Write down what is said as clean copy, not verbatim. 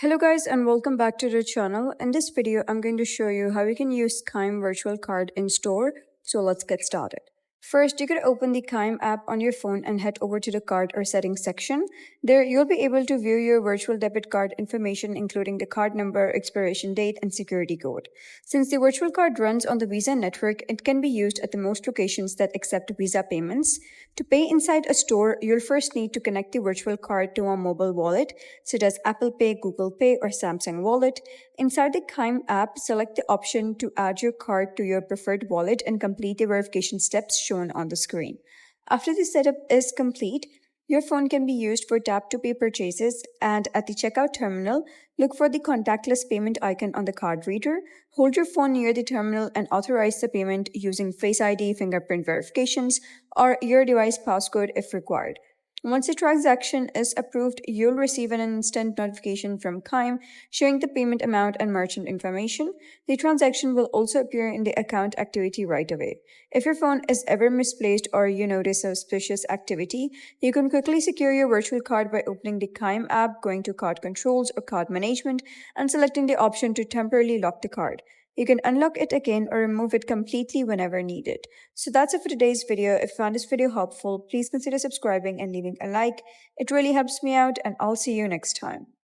Hello guys and welcome back to the channel. In this video, I'm going to show you how you can use Chime Virtual Card in store. So let's get started. First, you could open the Chime app on your phone and head over to the card or settings section. There, you'll be able to view your virtual debit card information, including the card number, expiration date, and security code. Since the virtual card runs on the Visa network, it can be used at the most locations that accept Visa payments. To pay inside a store, you'll first need to connect the virtual card to a mobile wallet, such as Apple Pay, Google Pay, or Samsung Wallet. Inside the Chime app, select the option to add your card to your preferred wallet and complete the verification steps shown on the screen. After the setup is complete, your phone can be used for tap-to-pay purchases, and at the checkout terminal, look for the contactless payment icon on the card reader. Hold your phone near the terminal and authorize the payment using Face ID, fingerprint verifications, or your device passcode if required. Once the transaction is approved, you'll receive an instant notification from Chime showing the payment amount and merchant information. The transaction will also appear in the account activity right away. If your phone is ever misplaced or you notice suspicious activity, you can quickly secure your virtual card by opening the Chime app, going to Card Controls or Card Management, and selecting the option to temporarily lock the card. You can unlock it again or remove it completely whenever needed. So that's it for today's video. If you found this video helpful, please consider subscribing and leaving a like. It really helps me out, and I'll see you next time.